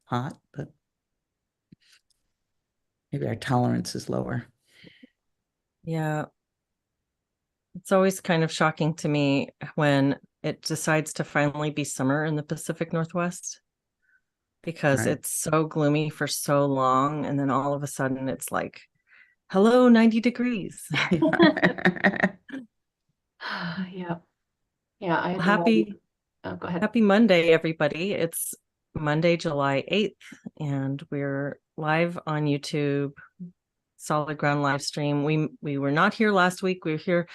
hot, but maybe our tolerance is lower. Yeah. It's always kind of shocking to me when it decides to finally be summer in the Pacific Northwest, because Right. it's so gloomy for so long. And then all of a sudden it's like, hello, 90 degrees. Yeah. Yeah. I Well, had no idea. Oh, go ahead. happy Monday, everybody. It's Monday, July 8th, and we're live on YouTube, Solid Ground live stream. We were not here last week. We were here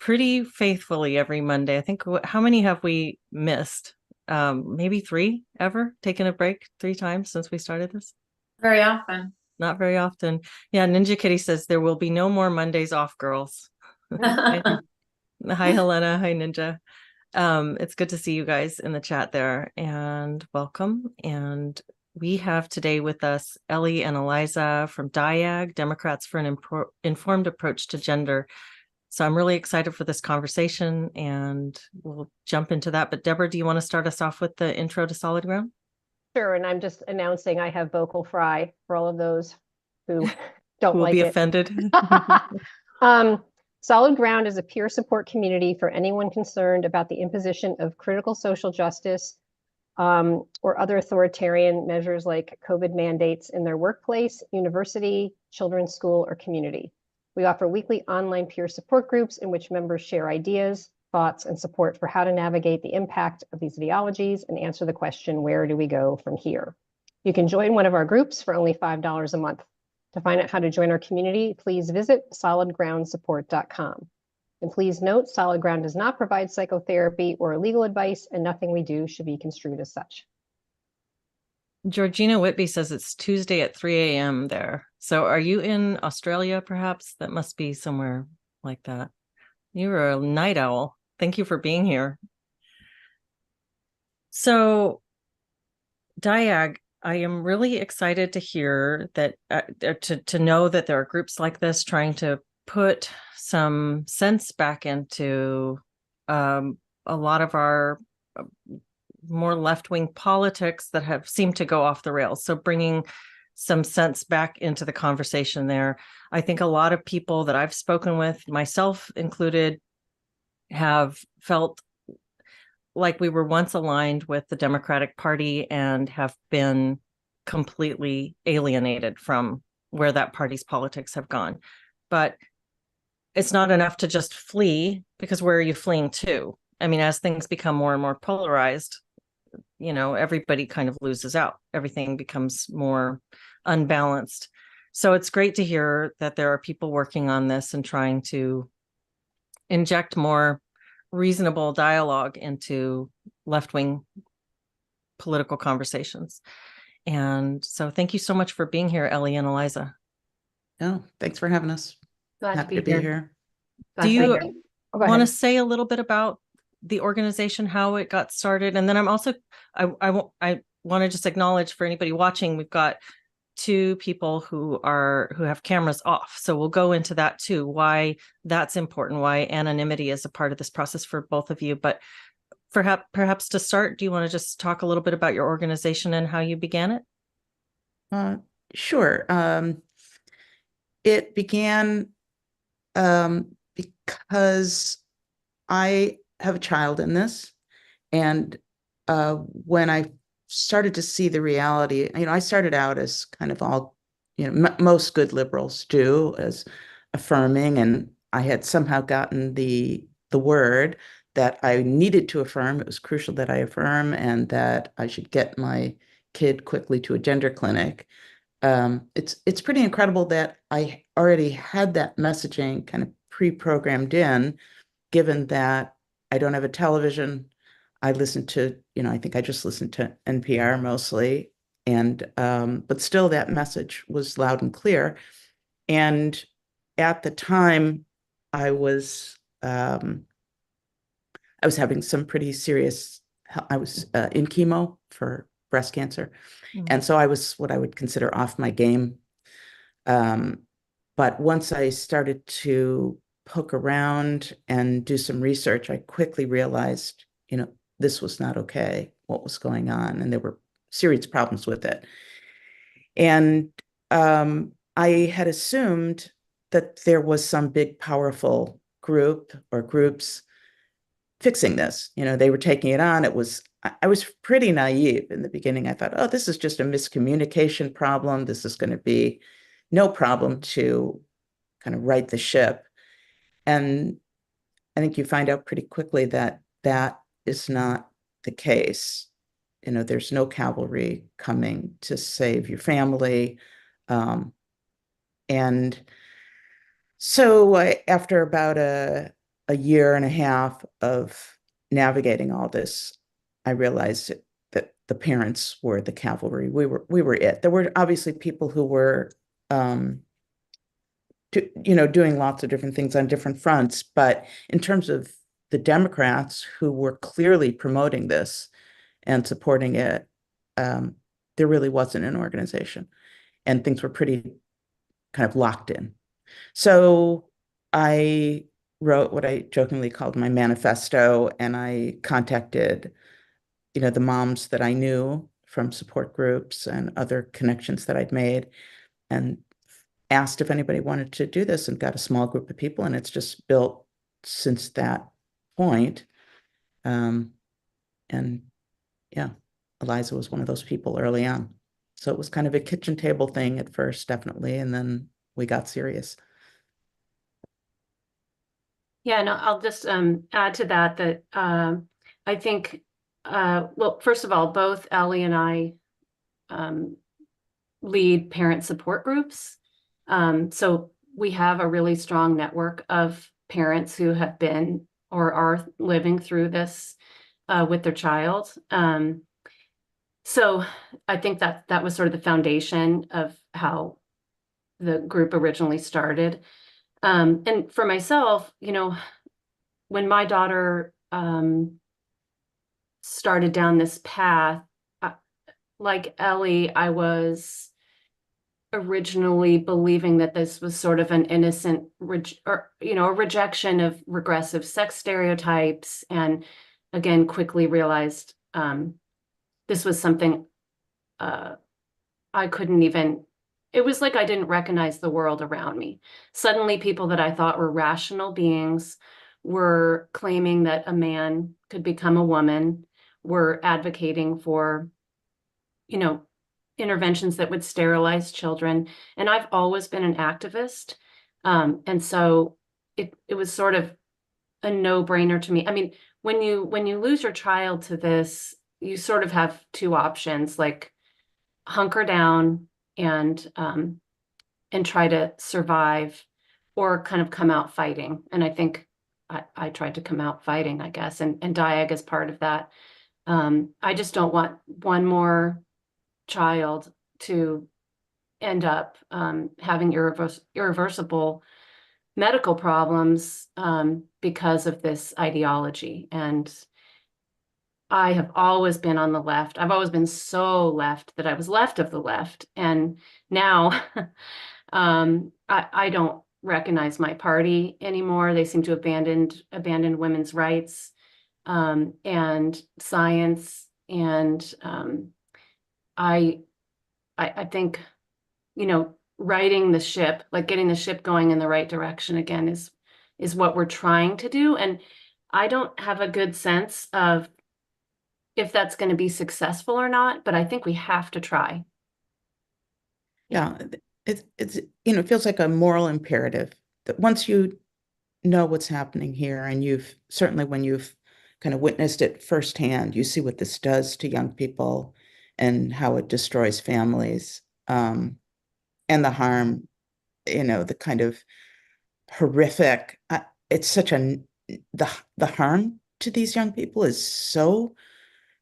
pretty faithfully every Monday. I think, how many have we missed? Maybe 3 ever, taken a break 3 times since we started this. Very often. Not very often. Yeah, Ninja Kitty says there will be no more Mondays off, girls. Hi, Helena. Hi, Ninja. It's good to see you guys in the chat there, and welcome. And we have today with us Ellie and Eliza from DiAG, Democrats for an Informed Approach to Gender. So I'm really excited for this conversation, and we'll jump into that. But Deborah, do you want to start us off with the intro to Solid Ground? Sure. And I'm just announcing I have vocal fry for all of those who don't Who will like be it. offended? Solid Ground is a peer support community for anyone concerned about the imposition of critical social justice or other authoritarian measures like COVID mandates in their workplace, university, children's school, or community. We offer weekly online peer support groups in which members share ideas, thoughts, and support for how to navigate the impact of these ideologies and answer the question, where do we go from here? You can join one of our groups for only $5 a month. To find out how to join our community, please visit solidgroundsupport.com. And please note, Solid Ground does not provide psychotherapy or legal advice, and nothing we do should be construed as such. Georgina Whitby says it's Tuesday at 3 a.m. there. So are you in Australia, perhaps? That must be somewhere like that. You're a night owl. Thank you for being here. So, DiAG, I am really excited to hear that, to know that there are groups like this trying to put some sense back into a lot of our more left-wing politics that have seemed to go off the rails. So bringing some sense back into the conversation there. I think a lot of people that I've spoken with, myself included, have felt like we were once aligned with the Democratic Party and have been completely alienated from where that party's politics have gone. But it's not enough to just flee, because where are you fleeing to? I mean, as things become more and more polarized, everybody kind of loses out. Everything becomes more unbalanced. So it's great to hear that there are people working on this and trying to inject more reasonable dialogue into left-wing political conversations. And so thank you so much for being here, Ellie and Eliza. Oh, thanks for having us. Glad Happy to be here. Do you want to to say a little bit about the organization, how it got started? And then I'm also, I want to just acknowledge for anybody watching, we've got 2 people who have cameras off. So we'll go into that too, why that's important, why anonymity is a part of this process for both of you. But perhaps to start, do you want to just talk a little bit about your organization and how you began it? Sure. It began because I have a child in this, and when I started to see the reality, I started out as kind of all, most good liberals do, as affirming, and I had somehow gotten the word that I needed to affirm. It was crucial that I affirm, and that I should get my kid quickly to a gender clinic. It's pretty incredible that I already had that messaging kind of pre-programmed in, given that I don't have a television. I listen to, I think I just listened to NPR mostly, and but still that message was loud and clear. And at the time, I was having some pretty serious. I was in chemo for breast cancer, and so I was what I would consider off my game. But once I started to poke around and do some research, I quickly realized, this was not okay, what was going on. And there were serious problems with it. And I had assumed that there was some big, powerful group or groups fixing this. They were taking it on. I was pretty naive in the beginning. I thought, oh, this is just a miscommunication problem. This is going to be no problem to kind of right the ship. And I think you find out pretty quickly that that is not the case. There's no cavalry coming to save your family. And so after about a year and a half of navigating all this, I realized that the parents were the cavalry. We were it. There were obviously people who were doing lots of different things on different fronts, but in terms of the Democrats who were clearly promoting this and supporting it, there really wasn't an organization, and things were pretty kind of locked in. So I wrote what I jokingly called my manifesto, and I contacted, the moms that I knew from support groups and other connections that I'd made, and asked if anybody wanted to do this, and got a small group of people, and it's just built since that point. And yeah, Eliza was one of those people early on. So it was kind of a kitchen table thing at first, definitely, and then we got serious. Yeah, no, I'll just add to that I think, well, first of all, both Ellie and I lead parent support groups. So we have a really strong network of parents who have been or are living through this with their child. So I think that was sort of the foundation of how the group originally started. And for myself, when my daughter started down this path, like Ellie, I was originally believing that this was sort of an innocent a rejection of regressive sex stereotypes, and again quickly realized this was something I couldn't even, it was like I didn't recognize the world around me. Suddenly people that I thought were rational beings were claiming that a man could become a woman, were advocating for interventions that would sterilize children. And I've always been an activist. And so it was sort of a no-brainer to me. I mean, when you lose your child to this, you sort of have two options, like hunker down and try to survive, or kind of come out fighting. And I think I tried to come out fighting, I guess, and DiAG is part of that. I just don't want one more child to end up having irreversible medical problems because of this ideology. And I have always been on the left. I've always been so left that I was left of the left. And now I don't recognize my party anymore. They seem to abandoned women's rights and science. And I think, righting the ship, like getting the ship going in the right direction again, is what we're trying to do. And I don't have a good sense of if that's going to be successful or not, but I think we have to try. Yeah, it's it feels like a moral imperative that once you know what's happening here, and you've certainly, when you've kind of witnessed it firsthand, you see what this does to young people and how it destroys families, and the harm, the kind of horrific, it's such the harm to these young people is so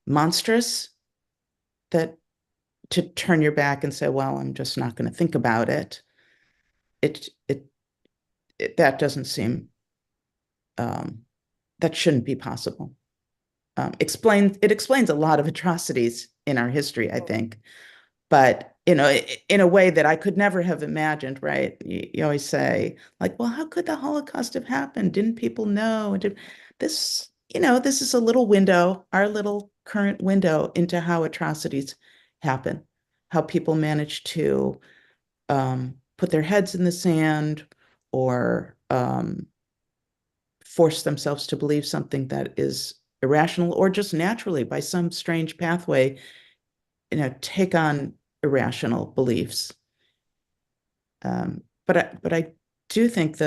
monstrous that to turn your back and say, well, I'm just not going to think about it. That doesn't seem, that shouldn't be possible. It explains a lot of atrocities in our history, I think, but in a way that I could never have imagined, right? You always say, like, well, how could the Holocaust have happened? Didn't people know? This is a little window, our little current window into how atrocities happen, how people manage to put their heads in the sand or force themselves to believe something that is irrational, or just naturally by some strange pathway, take on irrational beliefs. But I do think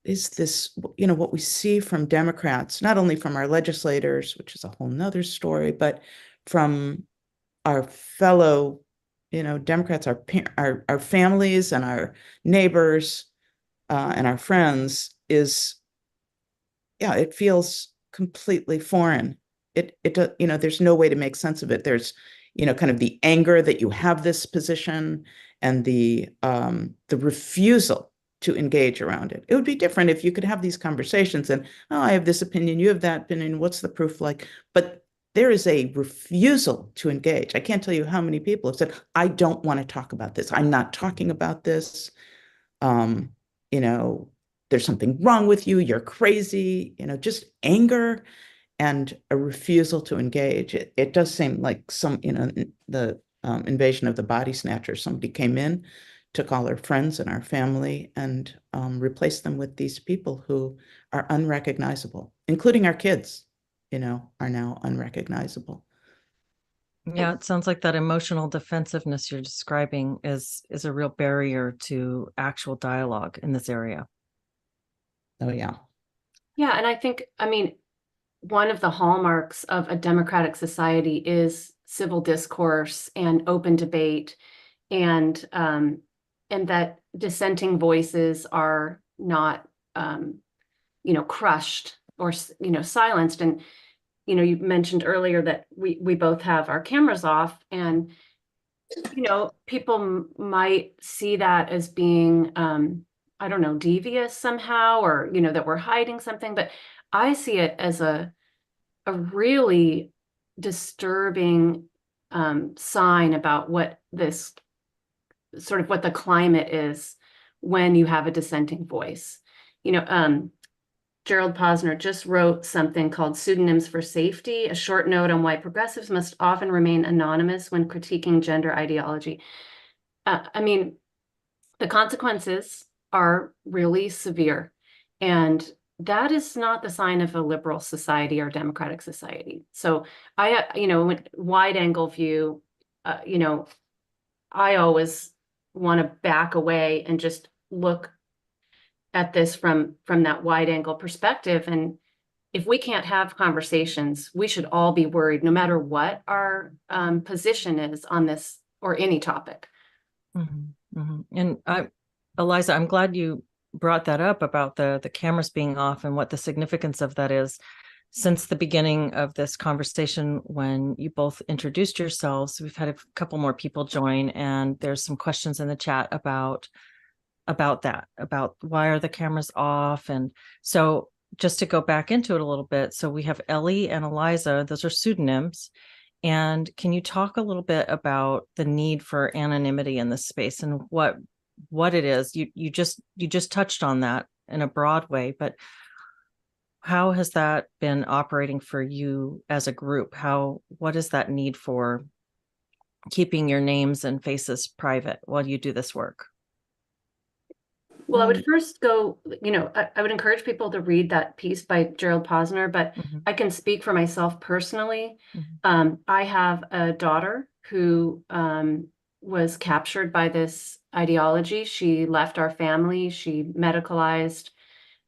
is this, what we see from Democrats, not only from our legislators, which is a whole nother story, but from our fellow, Democrats, our families and our neighbors and our friends is, yeah, it feels completely foreign. There's no way to make sense of it. There's, kind of the anger that you have this position and the refusal to engage around it. It would be different if you could have these conversations and, oh, I have this opinion, you have that opinion, what's the proof like? But there is a refusal to engage. I can't tell you how many people have said, I don't want to talk about this. I'm not talking about this. Um, you know, there's something wrong with you. You're crazy. Just anger and a refusal to engage. It does seem like the invasion of the body snatchers. Somebody came in, took all our friends and our family, and replaced them with these people who are unrecognizable, including our kids, are now unrecognizable. Yeah, it sounds like that emotional defensiveness you're describing is a real barrier to actual dialogue in this area. Oh, yeah. Yeah, and I think, one of the hallmarks of a democratic society is civil discourse and open debate, and that dissenting voices are not crushed or silenced. And you mentioned earlier that we both have our cameras off, and people might see that as being I don't know, devious somehow, or that we're hiding something, but I see it as a really disturbing sign about what this sort of what the climate is when you have a dissenting voice. Gerald Posner just wrote something called Pseudonyms for Safety, a short note on why progressives must often remain anonymous when critiquing gender ideology. The consequences are really severe, and that is not the sign of a liberal society or democratic society. So wide angle view, I always want to back away and just look at this from that wide angle perspective. And if we can't have conversations, we should all be worried, no matter what our position is on this or any topic. Mm-hmm, mm-hmm. And Eliza, I'm glad you brought that up about the cameras being off and what the significance of that is. Since the beginning of this conversation, when you both introduced yourselves, we've had a couple more people join, and there's some questions in the chat about that, about why are the cameras off. And so just to go back into it a little bit, so we have Ellie and Eliza, those are pseudonyms. And can you talk a little bit about the need for anonymity in this space and what it is? You just touched on that in a broad way, but how has that been operating for you as a group? What is that need for keeping your names and faces private while you do this work? Well, I would first go, I would encourage people to read that piece by Gerald Posner, but I can speak for myself personally. I have a daughter who was captured by this ideology. She left our family, she medicalized,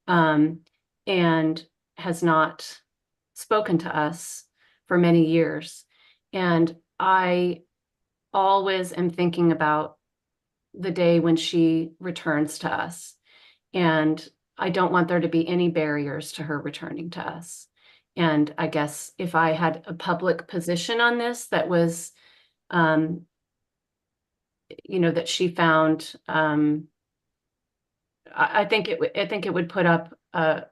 and has not spoken to us for many years. And I always am thinking about the day when she returns to us. And I don't want there to be any barriers to her returning to us. And I guess if I had a public position on this that was, that she found, I think it would put up a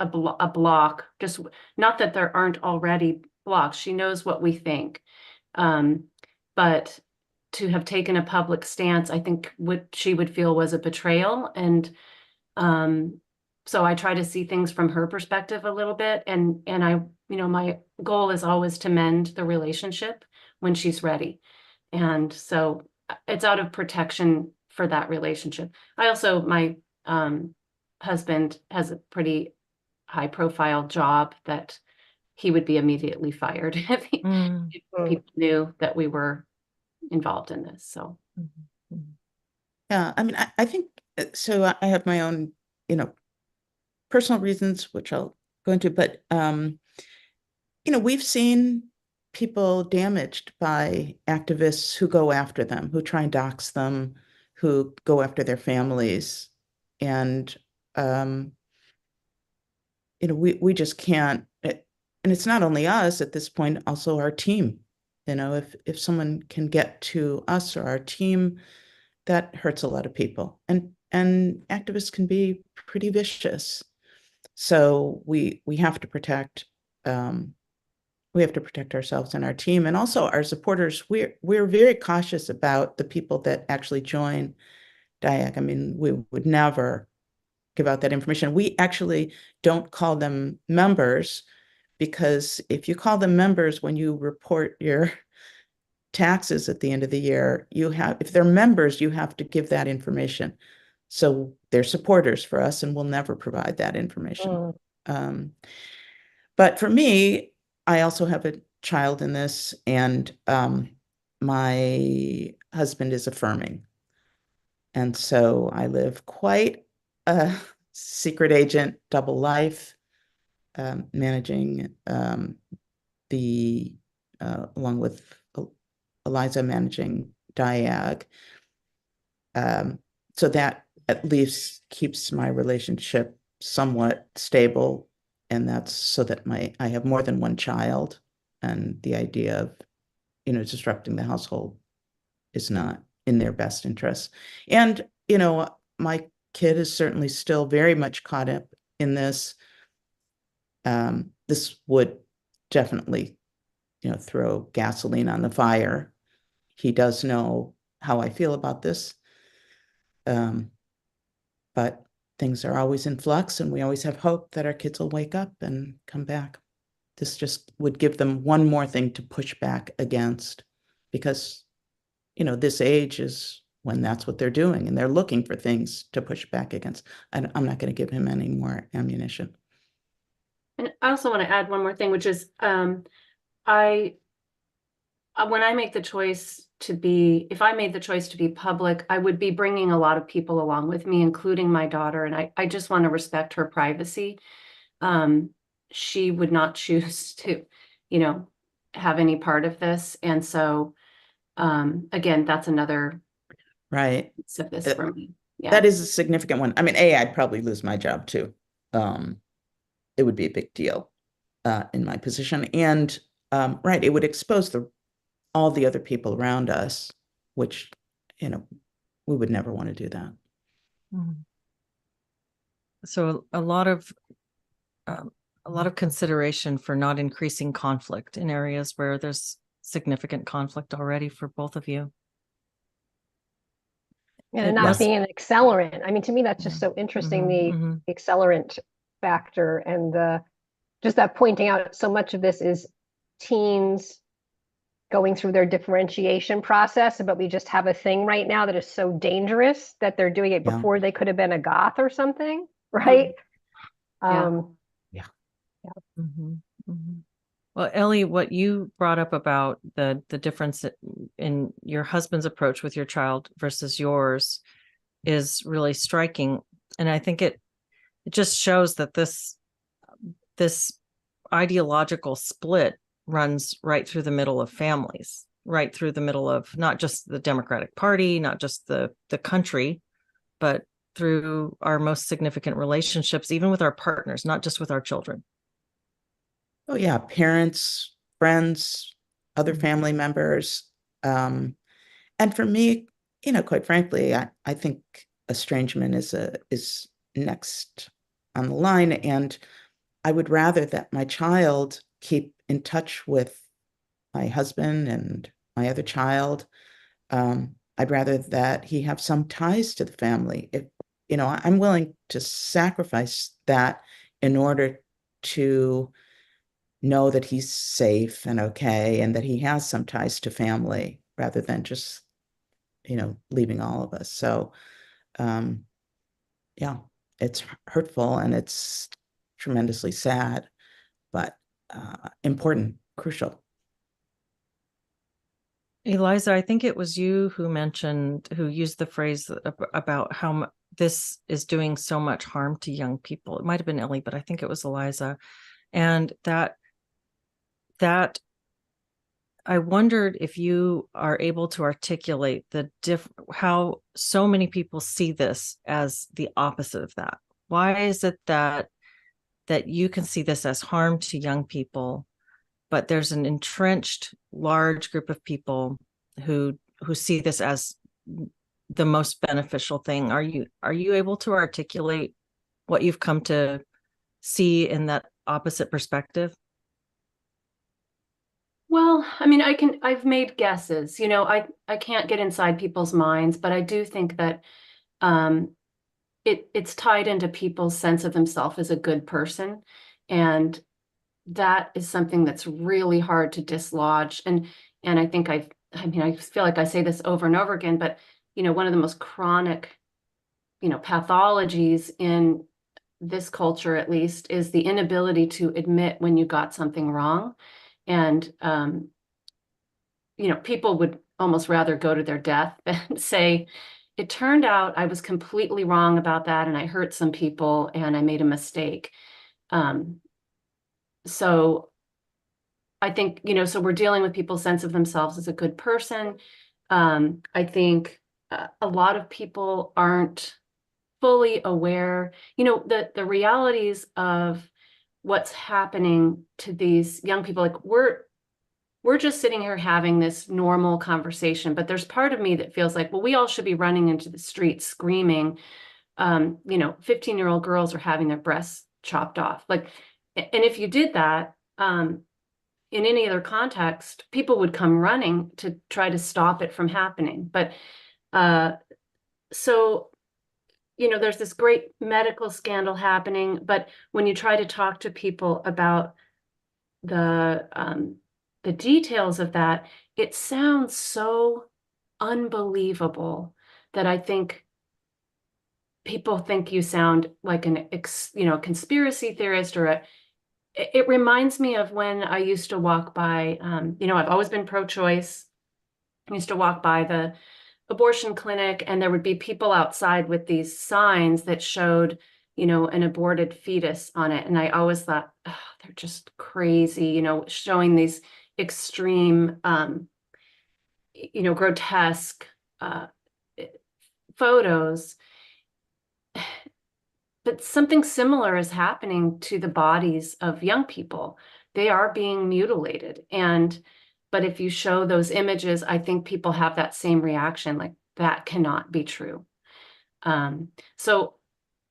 block. Just not that there aren't already blocks. She knows what we think, but to have taken a public stance, I think what she would feel was a betrayal. And so I try to see things from her perspective a little bit. And I, my goal is always to mend the relationship when she's ready. And so it's out of protection for that relationship. I also, my husband has a pretty high profile job that he would be immediately fired if people knew that we were involved in this. So, yeah, I mean, I think so. I have my own, personal reasons, which I'll go into, but we've seen people damaged by activists who go after them, who try and dox them, who go after their families, and we just can't. And it's not only us at this point, also our team. If someone can get to us or our team, that hurts a lot of people, and activists can be pretty vicious. So we have to protect ourselves and our team, and also our supporters. We're very cautious about the people that actually join DiAG. I mean, we would never give out that information. We actually don't call them members, because if you call them members when you report your taxes at the end of the year, if they're members, you have to give that information. So they're supporters for us, and we'll never provide that information. But for me, I also have a child in this, and my husband is affirming. And so I live quite a secret agent double life, managing along with Eliza, managing DiAG. So that at least keeps my relationship somewhat stable. And that's so that I have more than one child, and the idea of, disrupting the household is not in their best interest. And, my kid is certainly still very much caught up in this. This would definitely, throw gasoline on the fire. He does know how I feel about this. But things are always in flux, and we always have hope that our kids will wake up and come back. This just would give them one more thing to push back against, because, this age is when that's what they're doing, and they're looking for things to push back against. And I'm not going to give him any more ammunition. and I also want to add one more thing, which is I when I make the choice if I made the choice to be public, I would be bringing a lot of people along with me, including my daughter. And I just want to respect her privacy. She would not choose to, have any part of this. And so, again, that's another right piece of this for me. Yeah. That is a significant one. I mean, I'd probably lose my job too. It would be a big deal in my position. And right, it would expose all the other people around us, which, we would never want to do that. So a lot of consideration for not increasing conflict in areas where there's significant conflict already for both of you. And not being an accelerant. I mean, to me, that's just so interesting, the accelerant factor, and just that pointing out so much of this is teens going through their differentiation process, but we just have a thing right now that is so dangerous that they're doing it before they could have been a goth or something, right? Yeah. Well, Ellie, what you brought up about the difference in your husband's approach with your child versus yours is really striking. And I think it just shows that this ideological split runs right through the middle of families, right through the middle of not just the Democratic Party, not just the country, but through our most significant relationships, even with our partners, not just with our children. Oh yeah, parents, friends, other family members. And for me, quite frankly, I think estrangement is next on the line. And I would rather that my child keep in touch with my husband and my other child. I'd rather that he have some ties to the family. If, I'm willing to sacrifice that in order to know that he's safe and okay, and that he has some ties to family rather than just, leaving all of us. So, um, yeah, it's hurtful and it's tremendously sad, but important, crucial. Eliza, I think it was you who used the phrase about how this is doing so much harm to young people. It might have been Ellie, but I think it was Eliza. And that I wondered if you are able to articulate how so many people see this as the opposite of that. Why is it that you can see this as harm to young people, but there's an entrenched large group of people who see this as the most beneficial thing? Are you able to articulate what you've come to see in that opposite perspective? Well, I've made guesses, I can't get inside people's minds, but I do think that um, it's tied into people's sense of themselves as a good person. And that is something that's really hard to dislodge. And I feel like I say this over and over again, but one of the most chronic, pathologies in this culture, at least, is the inability to admit when you got something wrong. And people would almost rather go to their death than say, it turned out I was completely wrong about that, and I hurt some people and I made a mistake. Um, so I think, so we're dealing with people's sense of themselves as a good person. I think a lot of people aren't fully aware, the realities of what's happening to these young people. Like we're just sitting here having this normal conversation, but there's part of me that feels like, well, we all should be running into the streets screaming. 15-year-old girls are having their breasts chopped off. Like, and if you did that, in any other context, people would come running to try to stop it from happening. But so, there's this great medical scandal happening, but when you try to talk to people about the details of that, it sounds so unbelievable that I think people think you sound like conspiracy theorist, or it reminds me of when I used to walk by, I've always been pro-choice. I used to walk by the abortion clinic, and there would be people outside with these signs that showed, an aborted fetus on it. And I always thought, oh, they're just crazy, showing these extreme, grotesque uh, photos. But something similar is happening to the bodies of young people. They are being mutilated. But if you show those images, I think people have that same reaction, like that cannot be true. So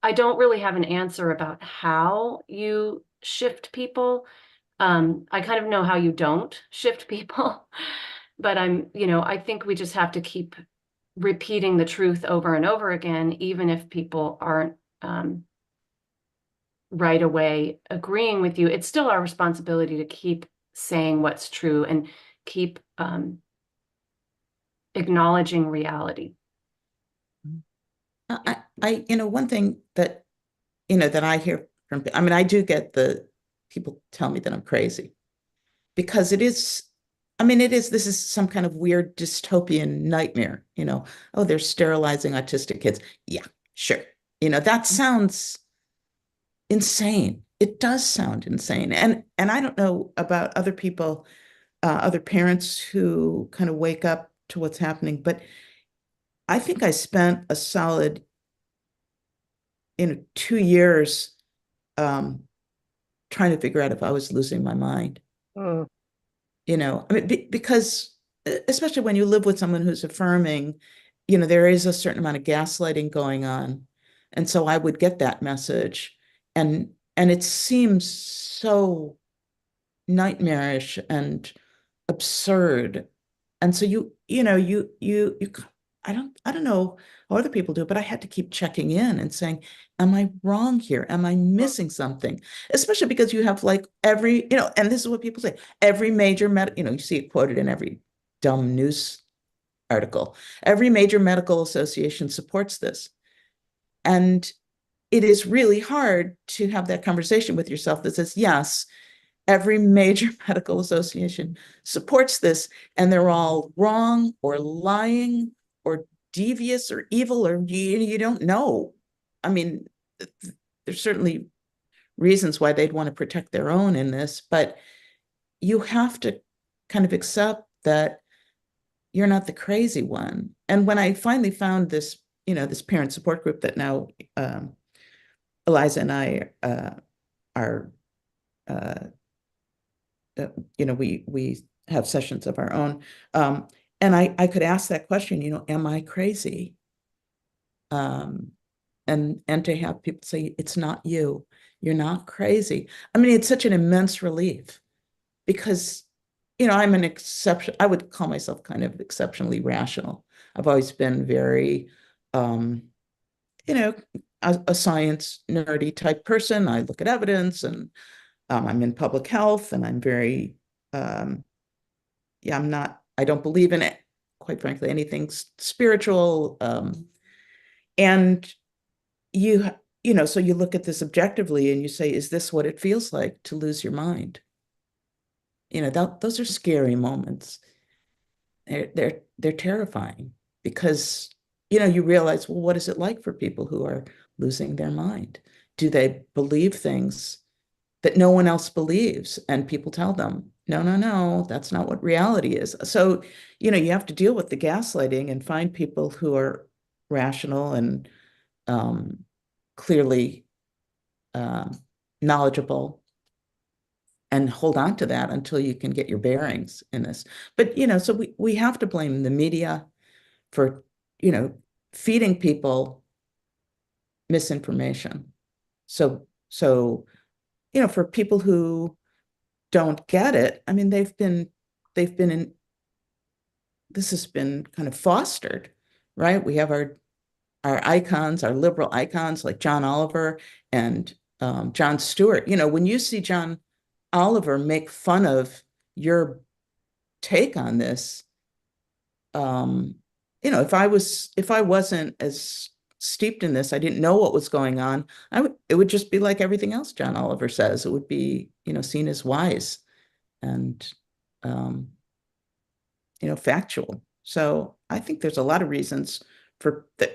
I don't really have an answer about how you shift people. I kind of know how you don't shift people, but I think we just have to keep repeating the truth over and over again, even if people aren't right away agreeing with you. It's still our responsibility to keep saying what's true and keep acknowledging reality. One thing that, that I hear from, I do get the people tell me that I'm crazy because this is some kind of weird dystopian nightmare, oh, they're sterilizing autistic kids. Yeah, sure. That sounds insane. It does sound insane. And I don't know about other people, other parents who kind of wake up to what's happening, but I think I spent a solid, 2 years trying to figure out if I was losing my mind. Mm. Because especially when you live with someone who's affirming, there is a certain amount of gaslighting going on. And so I would get that message, and it seems so nightmarish and absurd. And so you I don't know how other people do it, but I had to keep checking in and saying, am I wrong here? Am I missing something? Especially because you have like every, and this is what people say, every major you see it quoted in every dumb news article. Every major medical association supports this. And it is really hard to have that conversation with yourself that says, yes, every major medical association supports this, and they're all wrong or lying or devious or evil, or you don't know. I mean, there's certainly reasons why they'd want to protect their own in this, but you have to kind of accept that you're not the crazy one. And when I finally found this, this parent support group that now Eliza and I are, uh, we have sessions of our own. And I could ask that question, am I crazy? And to have people say, it's not you, you're not crazy. I mean, it's such an immense relief because, I'm an exception. I would call myself kind of exceptionally rational. I've always been very, you know, a science nerdy type person. I look at evidence and I'm in public health and I'm very, I don't believe in it, quite frankly, anything spiritual. And you, so you look at this objectively and you say, is this what it feels like to lose your mind? Those are scary moments. They're terrifying because, you realize, well, what is it like for people who are losing their mind? Do they believe things that no one else believes? And people tell them, no, no, no, that's not what reality is. So, you have to deal with the gaslighting and find people who are rational and clearly knowledgeable and hold on to that until you can get your bearings in this. But, so we have to blame the media for, feeding people misinformation. So, for people who don't get it, I mean, they've been in, this has been kind of fostered, right? We have our icons, our liberal icons like John Oliver and Jon Stewart. When you see John Oliver make fun of your take on this, if I wasn't as steeped in this, I didn't know what was going on, it would just be like everything else John Oliver says. It would be, seen as wise and um, factual. So I think there's a lot of reasons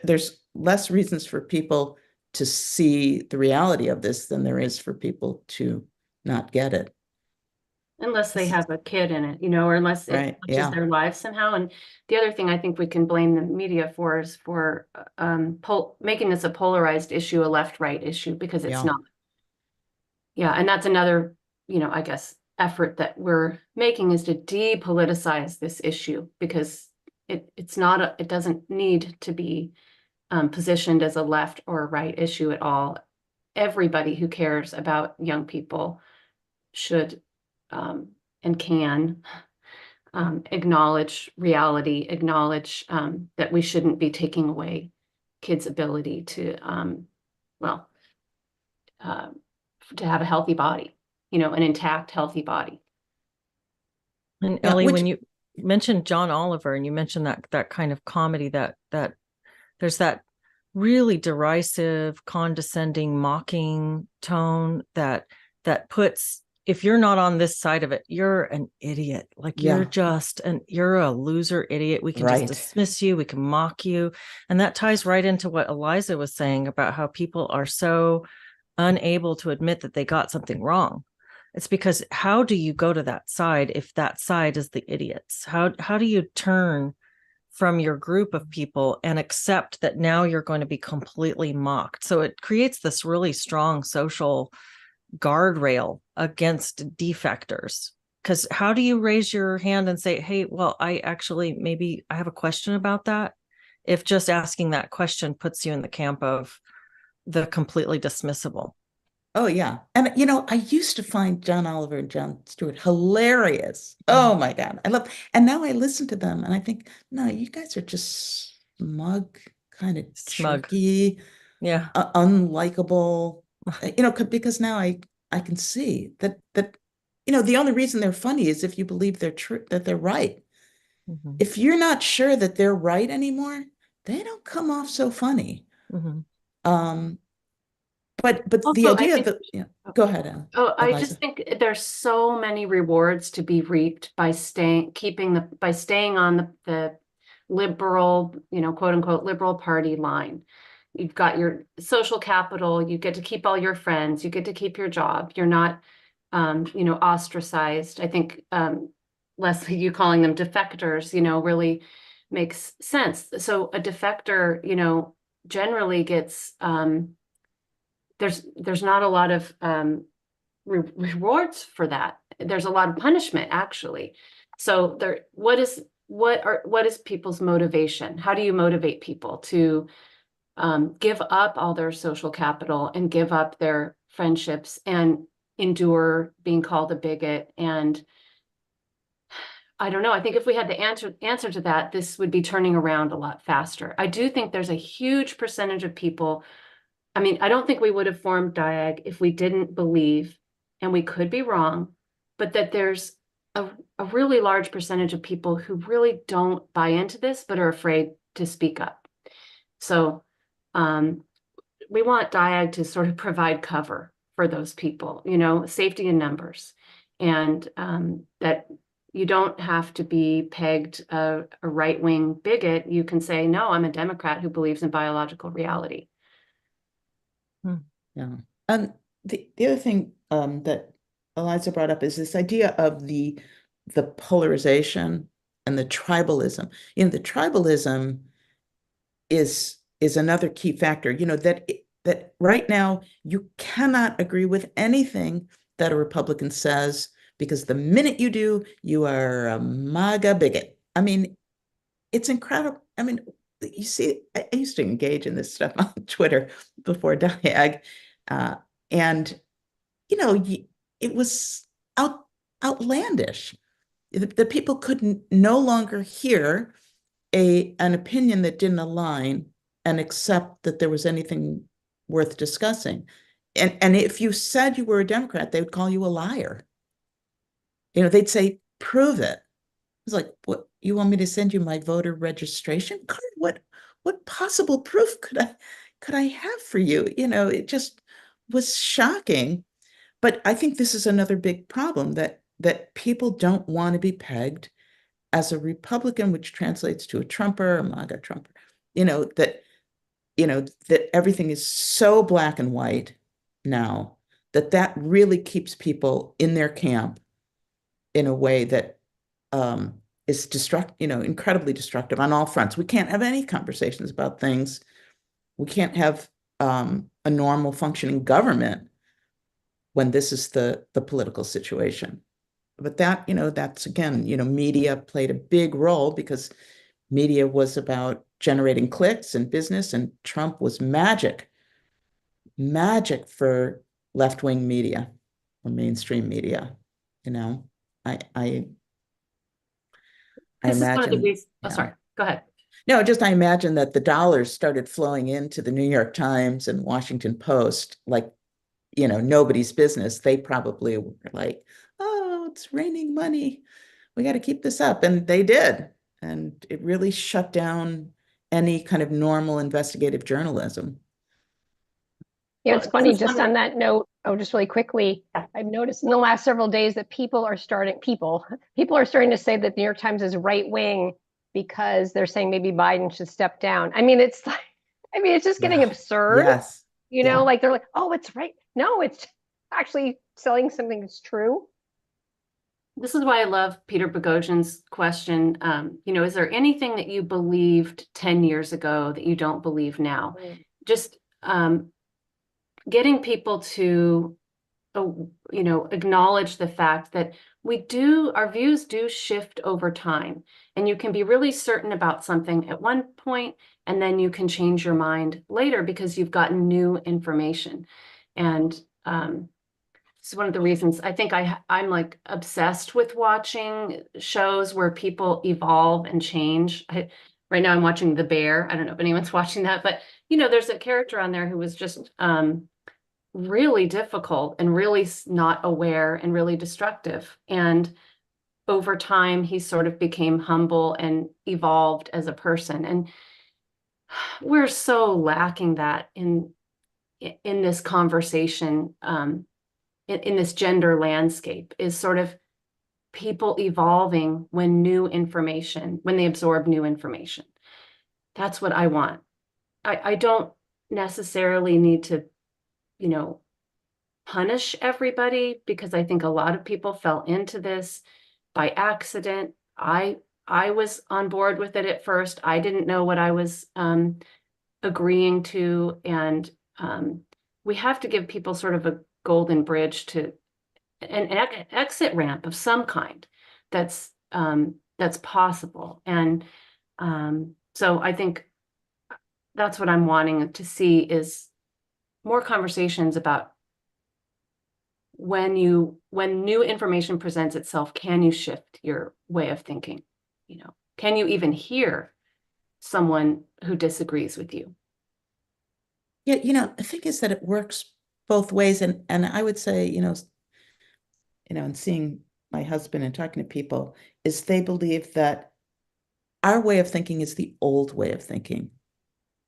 there's less reasons for people to see the reality of this than there is for people to not get it. Unless they have a kid in it, or unless it Right. touches Yeah. their lives somehow. And the other thing I think we can blame the media for is for making this a polarized issue, a left-right issue, because it's Yeah. not. Yeah, and that's another, I guess, effort that we're making is to depoliticize this issue because it's not it doesn't need to be positioned as a left or a right issue at all. Everybody who cares about young people should and can acknowledge reality, acknowledge that we shouldn't be taking away kids' ability to, well, uh, to have a healthy body, an intact, healthy body. And Yeah. Ellie, when you mentioned John Oliver and you mentioned that kind of comedy, that there's that really derisive, condescending, mocking tone that puts, if you're not on this side of it, you're an idiot. Like Yeah. you're a loser idiot. We can just dismiss you. We can mock you. And that ties right into what Eliza was saying about how people are so unable to admit that they got something wrong. It's because how do you go to that side if that side is the idiots? How do you turn from your group of people and accept that now you're going to be completely mocked? So it creates this really strong social guardrail against defectors. Because how do you raise your hand and say, hey, well, maybe I have a question about that, if just asking that question puts you in the camp of the completely dismissible? Oh, yeah. And, I used to find John Oliver and Jon Stewart hilarious. Oh, my God. And now I listen to them and I think, no, you guys are just smug, kind of Smug. jerky, Yeah. unlikable, because now I can see that the only reason they're funny is if you believe they're true, that they're right. Mm-hmm. If you're not sure that they're right anymore, they don't come off so funny. Mm-hmm. Um, but the Also, I idea think, that, yeah, go ahead, I Eliza. just think there's so many rewards to be reaped by staying on the liberal, quote unquote, liberal party line. You've got your social capital, you get to keep all your friends, you get to keep your job. You're not, ostracized. I think, Leslie, you calling them defectors, really makes sense. So a defector, generally gets, there's not a lot of rewards for that. There's a lot of punishment actually. So what is people's motivation? How do you motivate people to give up all their social capital and give up their friendships and endure being called a bigot? And I don't know. I think if we had the answer to that, this would be turning around a lot faster. I do think there's a huge percentage of people. I mean, I don't think we would have formed DiAG if we didn't believe, and we could be wrong, but that there's a really large percentage of people who really don't buy into this, but are afraid to speak up. So um, we want DiAG to sort of provide cover for those people, safety in numbers, and that you don't have to be pegged a right-wing bigot. You can say, no, I'm a Democrat who believes in biological reality. Yeah. And the other thing that Eliza brought up is this idea of the polarization and the tribalism. The tribalism is another key factor. That right now you cannot agree with anything that a Republican says, because the minute you do, you are a MAGA bigot. I mean, it's incredible. I mean, you see, I used to engage in this stuff on Twitter before DIAG, uh, and it was outlandish. The people could no longer hear an opinion that didn't align and accept that there was anything worth discussing. And if you said you were a Democrat, they would call you a liar. They'd say, prove it. It's like, what, you want me to send you my voter registration card? What possible proof could I have for you? It just was shocking. But I think this is another big problem, that people don't want to be pegged as a Republican, which translates to a Trumper, a MAGA Trumper. You know, that that everything is so black and white now, that really keeps people in their camp in a way that is incredibly destructive on all fronts. We can't have any conversations about things. We can't have a normal functioning government when this is the political situation. But that's again, media played a big role, because media was about generating clicks and business, and Trump was magic for left-wing media or mainstream media. You know, I I I This is one of the imagine, reasons. Oh, yeah. sorry. Go ahead. No, just I imagine that the dollars started flowing into the New York Times and Washington Post like, nobody's business. They probably were like, oh, it's raining money. We got to keep this up. And they did. And it really shut down any kind of normal investigative journalism. Yeah, Well, it's this funny, is just on that note, just really quickly, yeah. I've noticed in the last several days that people are starting to say that the New York Times is right wing because they're saying maybe Biden should step down. I mean, it's like, it's just getting Yeah. absurd, Yes. Yeah. like they're like, oh, it's right. No, it's actually selling something that's true. This is why I love Peter Boghossian's question. Is there anything that you believed 10 years ago that you don't believe now? Mm. Just getting people to, acknowledge the fact that our views do shift over time. And you can be really certain about something at one point, and then you can change your mind later because you've gotten new information. And it's one of the reasons I think I'm like obsessed with watching shows where people evolve and change. right now I'm watching The Bear. I don't know if anyone's watching that, but there's a character on there who was just really difficult and really not aware and really destructive. And over time, he sort of became humble and evolved as a person. And we're so lacking that in this conversation, in this gender landscape, is sort of people evolving when they absorb new information. That's what I want. I don't necessarily need to, punish everybody, because I think a lot of people fell into this by accident. I was on board with it at first. I didn't know what I was agreeing to, and we have to give people sort of a golden bridge to an exit ramp of some kind that's possible. And so I think that's what I'm wanting to see, is more conversations about when new information presents itself, can you shift your way of thinking? Can you even hear someone who disagrees with you? Yeah, the thing is that it works both ways. And I would say, and seeing my husband and talking to people, is they believe that our way of thinking is the old way of thinking,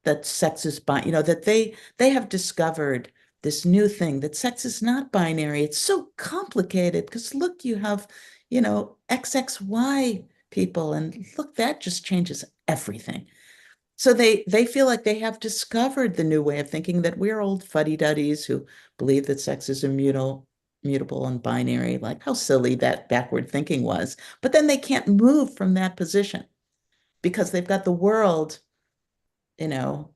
that sex is that they have discovered this new thing, that sex is not binary. It's so complicated because look, you have, XXY people, and look, that just changes everything. So they feel like they have discovered the new way of thinking, that we're old fuddy-duddies who believe that sex is mutable and binary, like how silly that backward thinking was. But then they can't move from that position because they've got the world, you know,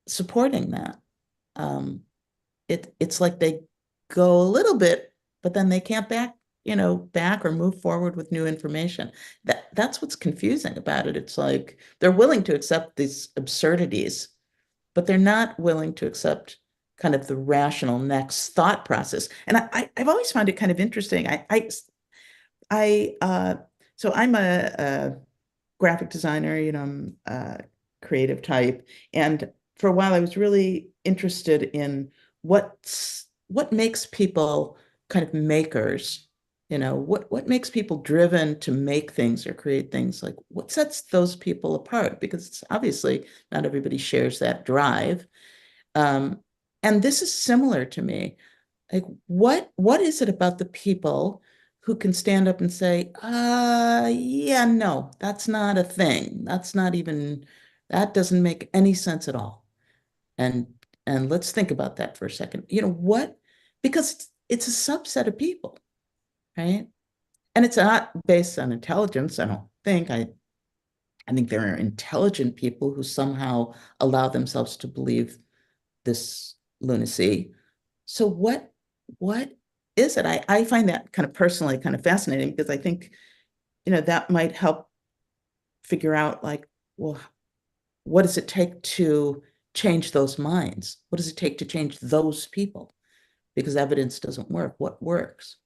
supporting that. It's like they go a little bit, but then they can't back or move forward with new information. That's what's confusing about it. It's like they're willing to accept these absurdities, but they're not willing to accept kind of the rational next thought process. And I've always found it kind of interesting. So I'm a graphic designer, I'm a creative type. And for a while, I was really interested in what makes people kind of makers, what makes people driven to make things or create things, like what sets those people apart? Because it's obviously not everybody shares that drive. Um, and this is similar to me. Like, what is it about the people who can stand up and say, yeah, no, that's not a thing. That doesn't make any sense at all. And let's think about that for a second. Because it's a subset of people, right? And it's not based on intelligence, I don't think. I think there are intelligent people who somehow allow themselves to believe this lunacy. So what is it? I find that kind of personally kind of fascinating, because I think, that might help figure out, like, well, what does it take to change those minds? What does it take to change those people? Because evidence doesn't work. What works?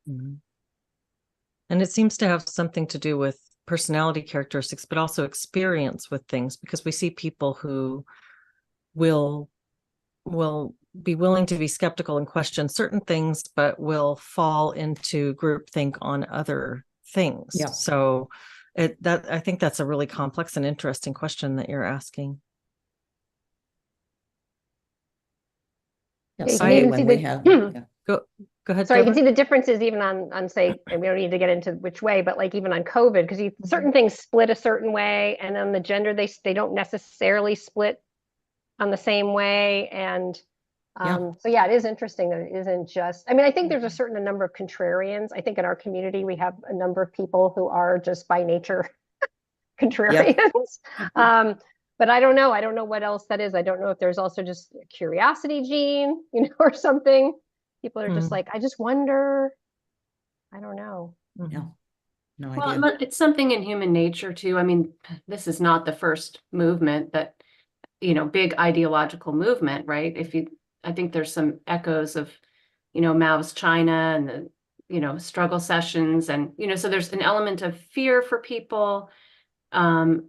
Mhm. And it seems to have something to do with personality characteristics, but also experience with things, because we see people who will be willing to be skeptical and question certain things, but will fall into groupthink on other things. Yeah. So I think that's a really complex and interesting question that you're asking. Yeah, You can someday even when see we the have, yeah. Go ahead, sorry, you can Deborah. see the differences even on say, and we don't need to get into which way, but like even on COVID, because certain things split a certain way, and then the gender they don't necessarily split on the same way. And Yeah. so yeah, it is interesting that it isn't just, I mean, I think there's a certain number of contrarians. I think in our community, we have a number of people who are just by nature Yeah. contrarians. But I don't know. I don't know what else that is. I don't know if there's also just a curiosity gene, or something. People are just like, I just wonder. I don't know. Yeah. No Well, idea. it's something in human nature too. I mean, this is not the first movement that, big ideological movement, right? I think there's some echoes of, Mao's China and the, struggle sessions. And, so there's an element of fear for people. and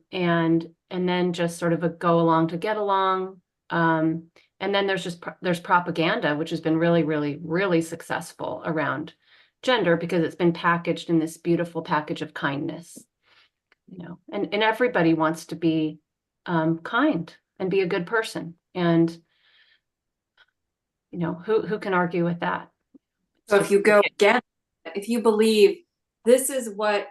then just sort of a go along to get along. And then there's propaganda, which has been really, really, really successful around gender because it's been packaged in this beautiful package of kindness, and everybody wants to be kind and be a good person. And, who can argue with that? So if you go again, if you believe this is what,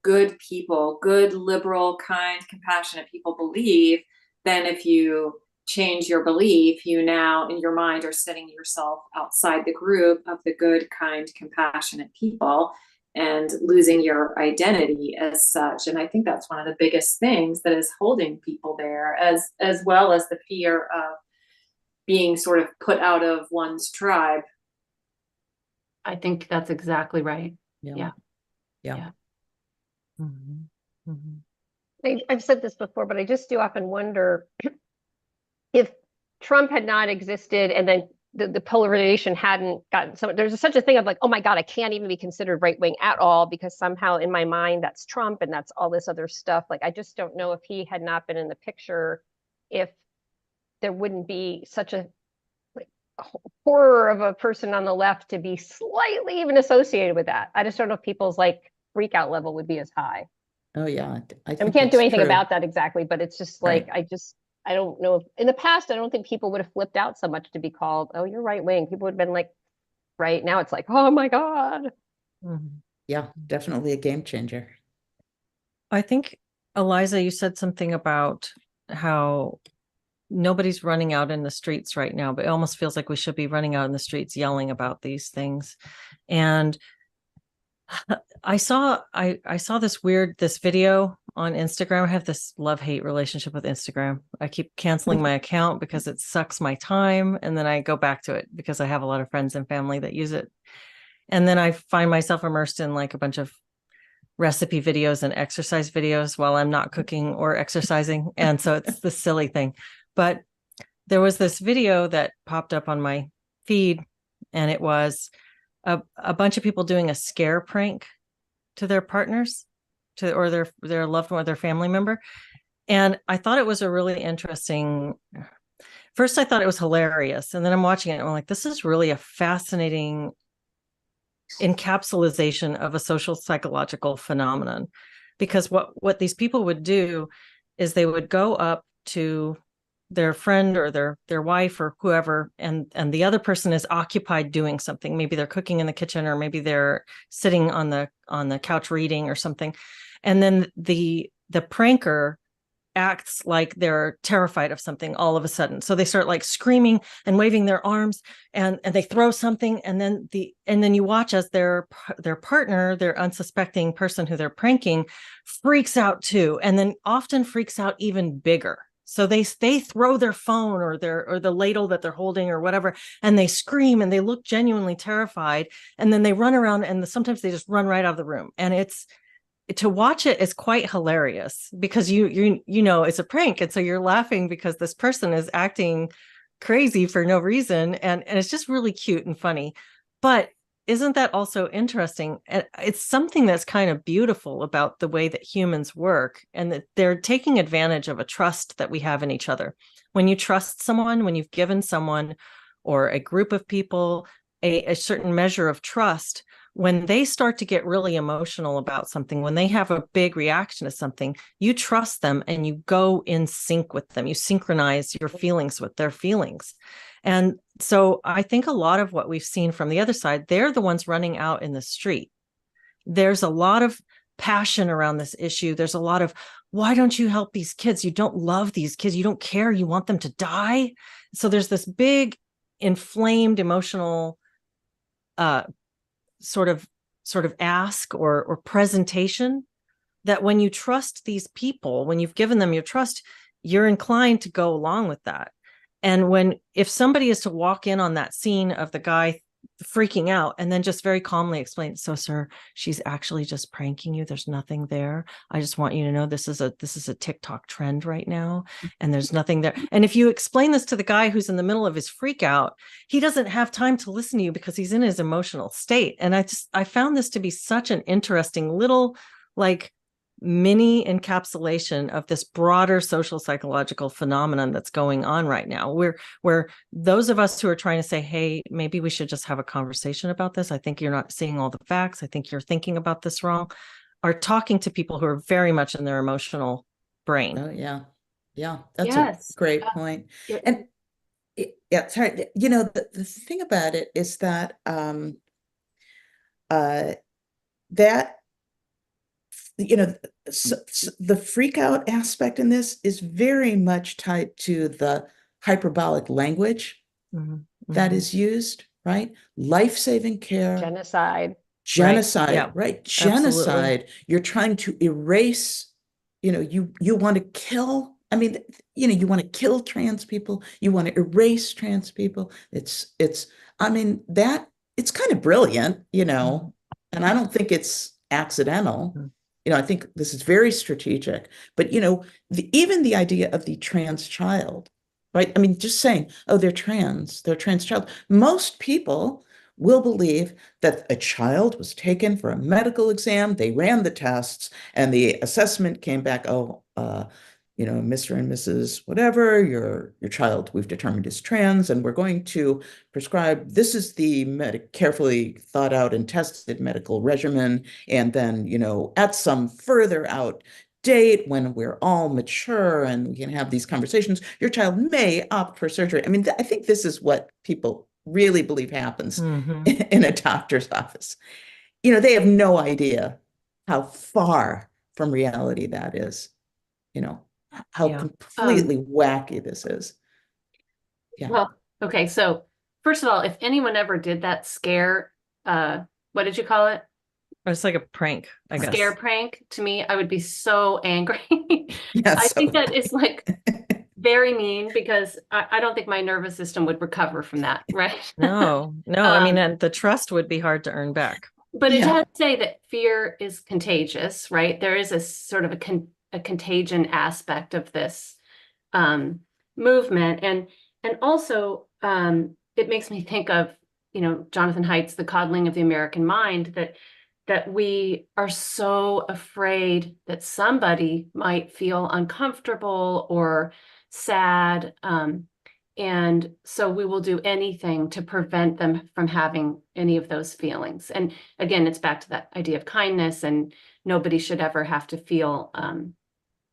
good people, good, liberal, kind, compassionate people believe, then if you change your belief, you now in your mind are setting yourself outside the group of the good, kind, compassionate people and losing your identity as such. And I think that's one of the biggest things that is holding people there, as well as the fear of being sort of put out of one's tribe. I think that's exactly right. Yeah. Mm-hmm. Mm-hmm. I've said this before, but I just do often wonder if Trump had not existed and then the polarization hadn't gotten so there's such a thing of like, oh my God, I can't even be considered right wing at all because somehow in my mind that's Trump and that's all this other stuff. Like, I just don't know if he had not been in the picture, if there wouldn't be such a horror of a person on the left to be slightly even associated with that. I just don't know if people's like freak out level would be as high. Oh yeah, I And we think can't do that's anything true. about that exactly, but it's just like, Right. I don't know if in the past, I don't think people would have flipped out so much to be called, oh, you're right wing. People would have been like, right now it's like, oh my God. Mm-hmm. Yeah, definitely a game changer. I think, Eliza, you said something about how nobody's running out in the streets right now, but it almost feels like we should be running out in the streets yelling about these things. And I saw this video on Instagram. I have this love-hate relationship with Instagram. I keep canceling my account because it sucks my time, and then I go back to it because I have a lot of friends and family that use it. And then I find myself immersed in like a bunch of recipe videos and exercise videos while I'm not cooking or exercising. And so it's the silly thing. But there was this video that popped up on my feed, and it was a bunch of people doing a scare prank to their partners, or their loved one, or their family member. And I thought it was a really interesting. First, I thought it was hilarious, and then I'm watching it, and I'm like, this is really a fascinating encapsulation of a social psychological phenomenon. Because what these people would do is they would go up to their friend or their wife or whoever, and the other person is occupied doing something. Maybe they're cooking in the kitchen, or maybe they're sitting on the couch reading or something. And then the pranker acts like they're terrified of something all of a sudden. So they start like screaming and waving their arms, and they throw something, and then you watch as their partner, their unsuspecting person who they're pranking, freaks out too, and then often freaks out even bigger. So they throw their phone or the ladle that they're holding or whatever, and they scream and they look genuinely terrified, and then they run around, and sometimes they just run right out of the room. And to watch it is quite hilarious because you know it's a prank, and so you're laughing because this person is acting crazy for no reason, and it's just really cute and funny. But isn't that also interesting? It's something that's kind of beautiful about the way that humans work, and that they're taking advantage of a trust that we have in each other. When you trust someone, when you've given someone or a group of people a certain measure of trust, when they start to get really emotional about something, when they have a big reaction to something, you trust them and you go in sync with them. You synchronize your feelings with their feelings. And so I think a lot of what we've seen from the other side, they're the ones running out in the street. There's a lot of passion around this issue. There's a lot of, why don't you help these kids? You don't love these kids. You don't care. You want them to die. So there's this big inflamed emotional sort of ask or presentation that when you trust these people, when you've given them your trust, you're inclined to go along with that. And if somebody is to walk in on that scene of the guy freaking out and then just very calmly explain, so sir, she's actually just pranking you, there's nothing there, I just want you to know this is a TikTok trend right now, and there's nothing there. And if you explain this to the guy who's in the middle of his freak out, he doesn't have time to listen to you because he's in his emotional state. And I found this to be such an interesting little like mini encapsulation of this broader social psychological phenomenon that's going on right now, where those of us who are trying to say, hey, maybe we should just have a conversation about this. I think you're not seeing all the facts. I think you're thinking about this wrong, are talking to people who are very much in their emotional brain. Oh, yeah. Yeah, that's Yes. a great point. It- And yeah, sorry, you know, the thing about it is that that you know, the freak out aspect in this is very much tied to the hyperbolic language that is used, right? Life-saving care, Genocide. genocide, Yeah, right? absolutely. Genocide. You're trying to erase, you know, you want to kill. I mean, you know, you want to kill trans people. You want to erase trans people. I mean, that it's kind of brilliant, you know, and I don't think it's accidental. You know, I think this is very strategic. But, you know, even the idea of the trans child, right? I mean, just saying, oh, they're trans child. Most people will believe that a child was taken for a medical exam, they ran the tests, and the assessment came back, oh, you know, Mr. and Mrs. whatever, your child we've determined is trans, and we're going to prescribe, this is the carefully thought out and tested medical regimen, and then, you know, at some further out date when we're all mature and we can have these conversations, your child may opt for surgery. I mean, I think this is what people really believe happens in a doctor's office. You know, they have no idea how far from reality that is, you know, how completely wacky this is. Yeah. Well, okay. So first of all, if anyone ever did that scare, what did you call it? It's like a prank, I guess. Scare prank to me, I would be so angry. Yeah, I so think that is like very mean because I don't think my nervous system would recover from that, right? No, I mean, and the trust would be hard to earn back. But it yeah. does say that fear is contagious, right? There is a sort of a contagion aspect of this movement, and also it makes me think of, you know, Jonathan Haidt's The Coddling of the American Mind, that we are so afraid that somebody might feel uncomfortable or sad. And so we will do anything to prevent them from having any of those feelings. And again, it's back to that idea of kindness, and nobody should ever have to feel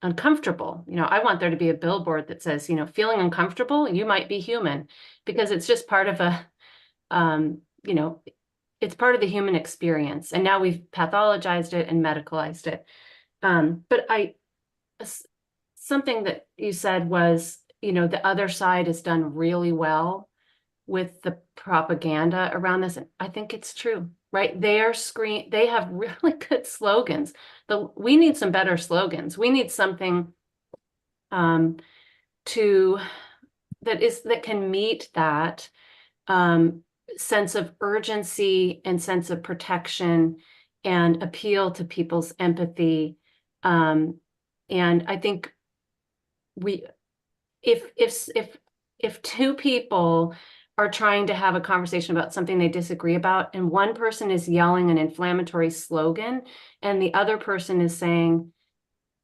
uncomfortable. You know, I want there to be a billboard that says, you know, feeling uncomfortable, you might be human, because it's just part of you know, it's part of the human experience. And now we've pathologized it and medicalized it. But something that you said was, you know, the other side has done really well with the propaganda around this. And I think it's true, right? They have really good slogans. We need some better slogans. We need something that can meet that sense of urgency and sense of protection and appeal to people's empathy. And I think if two people are trying to have a conversation about something they disagree about, and one person is yelling an inflammatory slogan, and the other person is saying,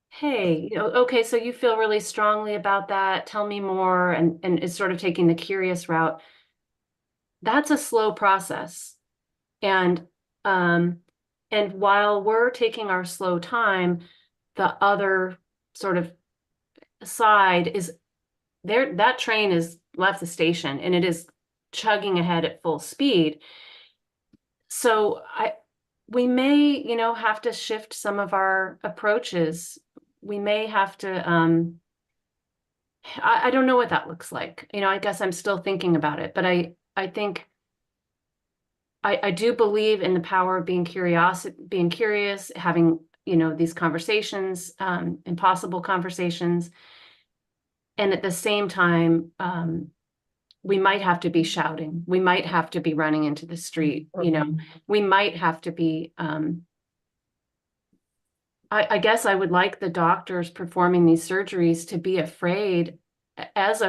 hey, you know, okay, so you feel really strongly about that, tell me more, and is sort of taking the curious route, that's a slow process. And while we're taking our slow time, the other sort of side is there, that train has left the station and it is chugging ahead at full speed. So we may, you know, have to shift some of our approaches. We may have to, I don't know what that looks like. You know, I guess I'm still thinking about it, but I think I do believe in the power of being curious, having, you know, these conversations, impossible conversations. And at the same time, we might have to be shouting. We might have to be running into the street. You know, we might have to be, I guess I would like the doctors performing these surgeries to be afraid as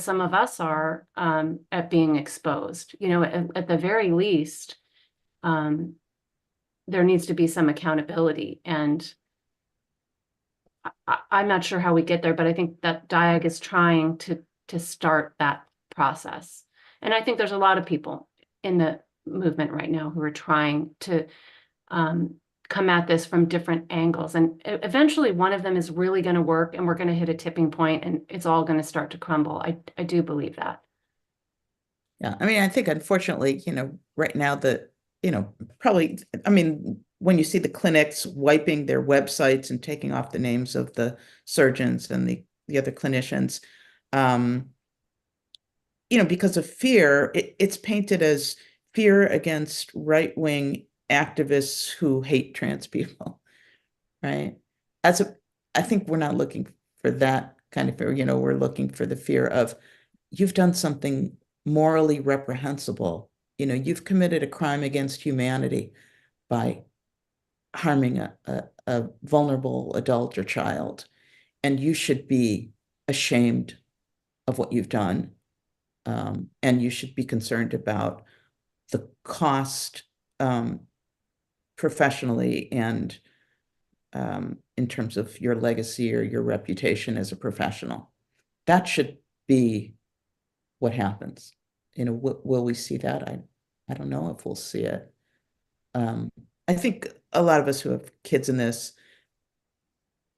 some of us are, at being exposed. You know, at the very least, there needs to be some accountability. And I'm not sure how we get there, but I think that DiAG is trying to start that process. And I think there's a lot of people in the movement right now who are trying to come at this from different angles. And eventually one of them is really going to work, and we're going to hit a tipping point, and it's all going to start to crumble. I do believe that. Yeah, I mean, I think unfortunately, right now probably, I mean, when you see the clinics wiping their websites and taking off the names of the surgeons and the other clinicians, um, because of fear, it's painted as fear against right-wing activists who hate trans people, right? I think we're not looking for that kind of fear. We're looking for the fear of you've done something morally reprehensible. You've committed a crime against humanity by harming a vulnerable adult or child, and you should be ashamed of what you've done. And you should be concerned about the cost professionally and in terms of your legacy or your reputation as a professional. That should be what happens. Will we see that? I don't know if we'll see it. I think a lot of us who have kids in this,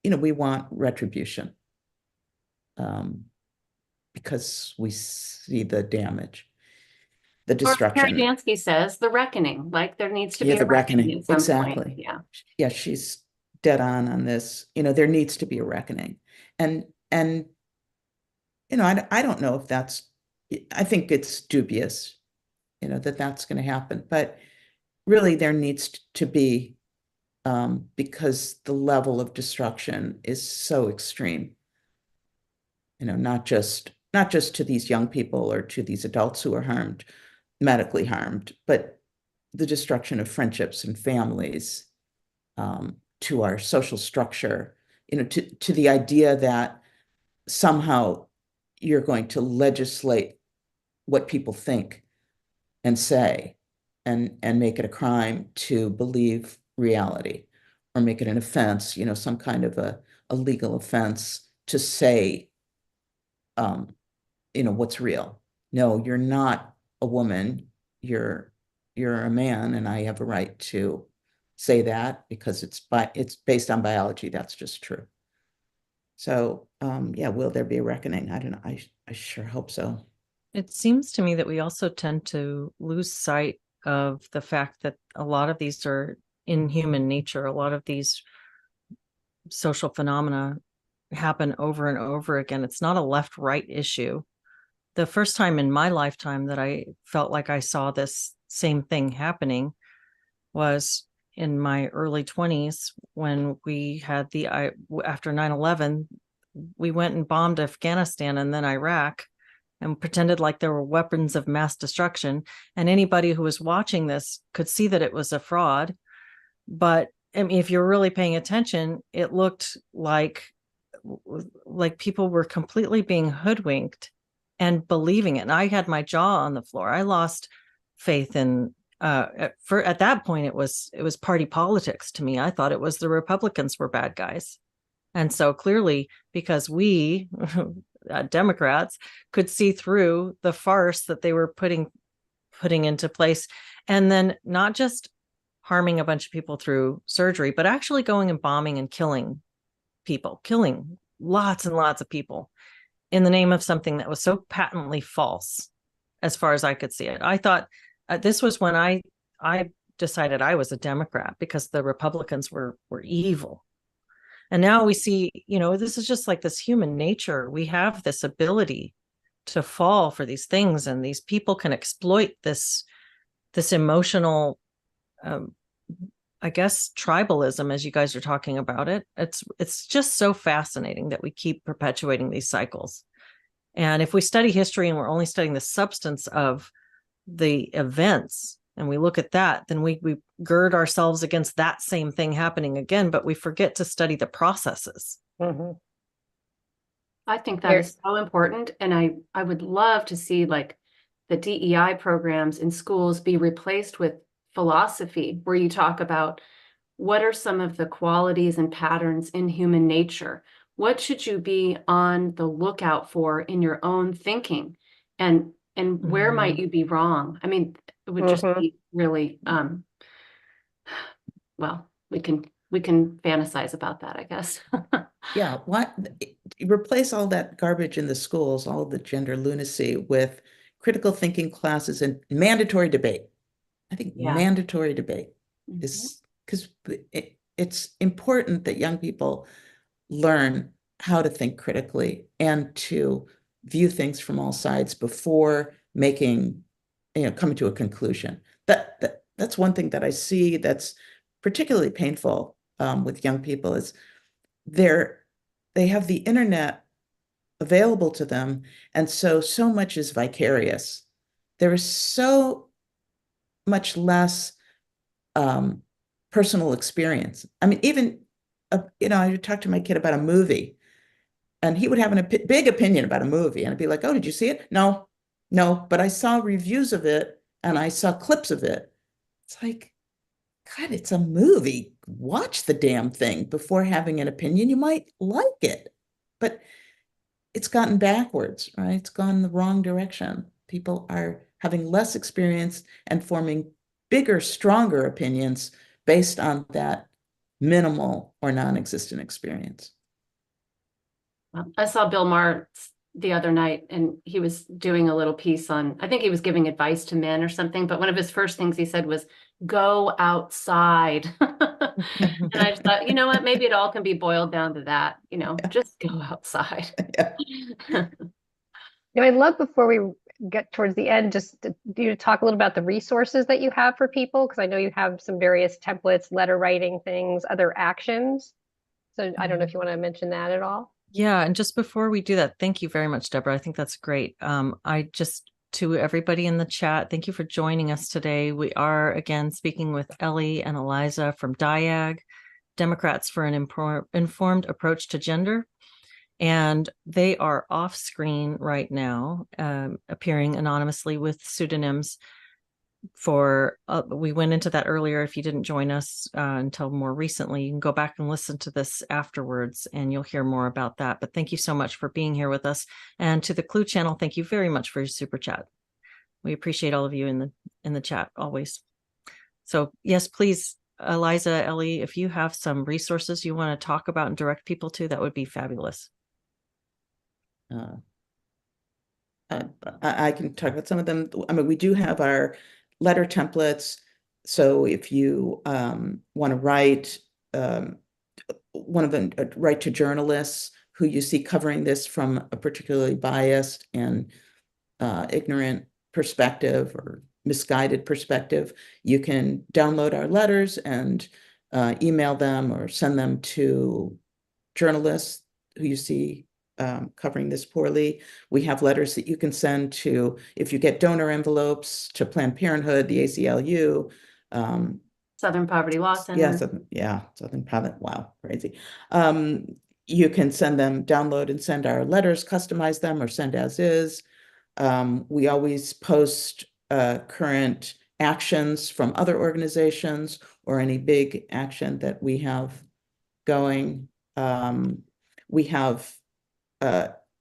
we want retribution because we see the damage, the Or Carrie destruction. Dansky says, the reckoning, like there needs to Yeah, be a the reckoning reckoning. at some point. Exactly. Yeah. Yeah, she's dead on this. There needs to be a reckoning. And I don't know if I think it's dubious, that that's going to happen. But really there needs to be, because the level of destruction is so extreme, not just to these young people or to these adults who are harmed, medically harmed, but the destruction of friendships and families, to our social structure, to the idea that somehow you're going to legislate what people think and say and make it a crime to believe reality or make it an offense, some kind of a legal offense to say, um, what's real. No, you're not a woman. You're a man, and I have a right to say that because it's based on biology. That's just true. So, yeah, will there be a reckoning? I don't know. I sure hope so. It seems to me that we also tend to lose sight of the fact that a lot of these are in human nature. A lot of these social phenomena happen over and over again. It's not a left-right issue. The first time in my lifetime that I felt like I saw this same thing happening was in my early 20s when we had after 9/11, we went and bombed Afghanistan and then Iraq and pretended like there were weapons of mass destruction. And anybody who was watching this could see that it was a fraud. But I mean, if you're really paying attention, it looked like people were completely being hoodwinked and believing it. And I had my jaw on the floor. I lost faith in at that point it was party politics to me. I thought it was the Republicans were bad guys. And so clearly, because we Democrats could see through the farce that they were putting into place, and then not just harming a bunch of people through surgery, but actually going and bombing and killing people, killing lots and lots of people in the name of something that was so patently false, as far as I could see it. I thought this was when I decided I was a Democrat, because the Republicans were evil. And now we see, this is just like this human nature. We have this ability to fall for these things, and these people can exploit this emotional, I guess, tribalism, as you guys are talking about it. It's just so fascinating that we keep perpetuating these cycles. And if we study history and we're only studying the substance of the events, and we look at that, then we gird ourselves against that same thing happening again, but we forget to study the processes. Mm-hmm. I think that is so important. And I would love to see like the DEI programs in schools be replaced with philosophy, where you talk about what are some of the qualities and patterns in human nature? what should you be on the lookout for in your own thinking? And where might you be wrong? I mean, it would just Mhm. be really well, we can fantasize about that, I guess. Yeah, what replace all that garbage in the schools, all of the gender lunacy with critical thinking classes and mandatory debate. I think Yeah. mandatory debate Mhm. is because it's important that young people learn how to think critically and to view things from all sides before making, coming to a conclusion. That's one thing that I see that's particularly painful with young people is they're they have the internet available to them, and so much is vicarious. There is so much less um, personal experience. I mean, even I would talk to my kid about a movie, and he would have a big opinion about a movie, and I'd be like, "Oh, did you see it? No, no, but I saw reviews of it, and I saw clips of it." It's like, God, it's a movie. Watch the damn thing before having an opinion. You might like it, but it's gotten backwards, right? It's gone the wrong direction. People are having less experience and forming bigger, stronger opinions based on that minimal or non-existent experience. Well, I saw Bill Maher the other night, and he was doing a little piece on, I think he was giving advice to men or something, but one of his first things he said was, go outside. And I just thought, you know what, maybe it all can be boiled down to that, just go outside. Yeah. I'd love before we get towards the end, just you to talk a little about the resources that you have for people, because I know you have some various templates, letter writing things, other actions. So I don't know if you want to mention that at all. Yeah, and just before we do that, thank you very much, Deborah. I think that's great. To everybody in the chat, thank you for joining us today. We are again speaking with Ellie and Eliza from DiAG, Democrats for an Informed Approach to Gender. And they are off screen right now, appearing anonymously with pseudonyms we went into that earlier. If you didn't join us until more recently, you can go back and listen to this afterwards and you'll hear more about that. But thank you so much for being here with us. And to the Clue channel, thank you very much for your super chat. We appreciate all of you in the chat always. So yes, please, Eliza, Ellie, if you have some resources you want to talk about and direct people to, that would be fabulous. Uh, I can talk about some of them. I mean, we do have our letter templates. So if you want to write, one of them, write to journalists who you see covering this from a particularly biased and ignorant perspective or misguided perspective, you can download our letters and email them or send them to journalists who you see covering this poorly. We have letters that you can send to, if you get donor envelopes, to Planned Parenthood, the ACLU. Southern Poverty Law Center. Southern Province. Wow, crazy. You can send them, download and send our letters, customize them, or send as is. We always post current actions from other organizations or any big action that we have going. We have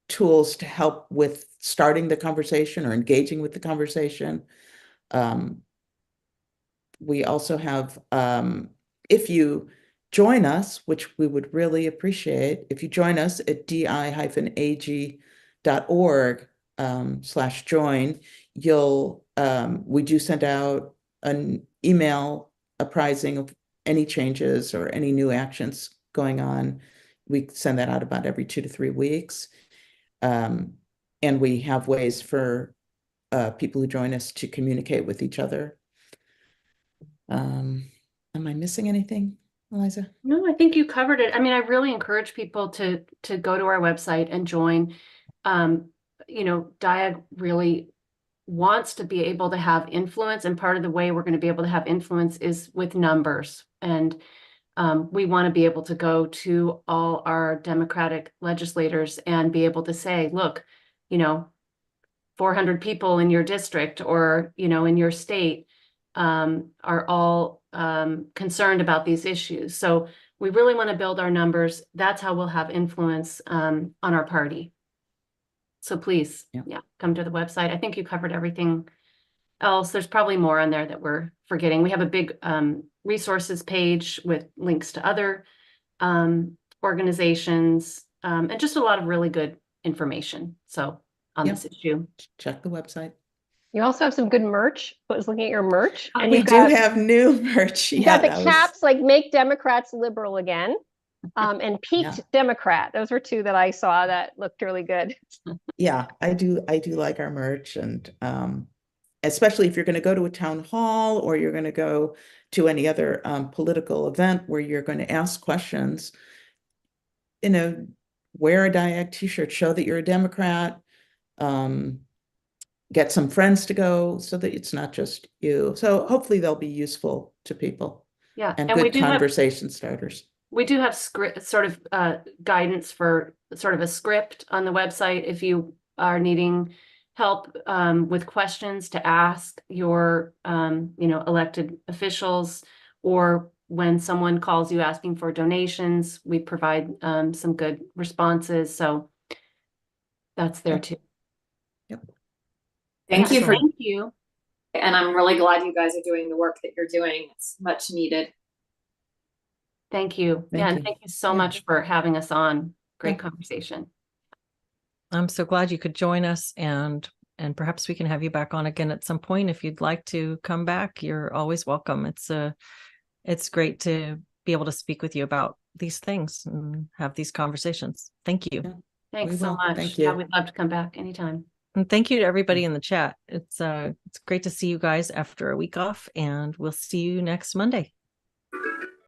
tools to help with starting the conversation or engaging with the conversation. We also have, if you join us, which we would really appreciate, if you join us at di-ag.org/join, we do send out an email apprising of any changes or any new actions going on. We send that out about every 2 to 3 weeks. And we have ways for people who join us to communicate with each other. Am I missing anything, Eliza? No, I think you covered it. I mean, I really encourage people to go to our website and join. DiAG really wants to be able to have influence, and part of the way we're going to be able to have influence is with numbers. And we want to be able to go to all our Democratic legislators and be able to say, look, 400 people in your district or, in your state are all concerned about these issues. So We really want to build our numbers. That's how we'll have influence on our party. So please, yeah, come to the website. I think you covered everything else. There's probably more on there that we're forgetting. We have a big resources page with links to other organizations and just a lot of really good information. So on this issue, check the website. You also have some good merch. I was looking at your merch, and we do have new merch. You got the caps like "Make Democrats Liberal Again," and "Peaked Democrat." Those were two that I saw that looked really good. Yeah, I do like our merch, and especially if you're going to go to a town hall or you're going to go to any other political event where you're going to ask questions, wear a DiAG t-shirt, show that you're a Democrat, get some friends to go so that it's not just you. So hopefully they'll be useful to people. Yeah, and good conversation starters. We do have sort of guidance for sort of a script on the website if you are needing help with questions to ask your elected officials, or when someone calls you asking for donations, we provide some good responses. So that's there too. Yep. Thank Thank you. And I'm really glad you guys are doing the work that you're doing. It's much needed. Thank you. And thank you so much for having us on. Great conversation. I'm so glad you could join us, and perhaps we can have you back on again at some point. If you'd like to come back, you're always welcome. It's great to be able to speak with you about these things and have these conversations. Thank you. Thanks so much. Thank you. Yeah, we'd love to come back anytime. And thank you to everybody in the chat. It's great to see you guys after a week off, and we'll see you next Monday.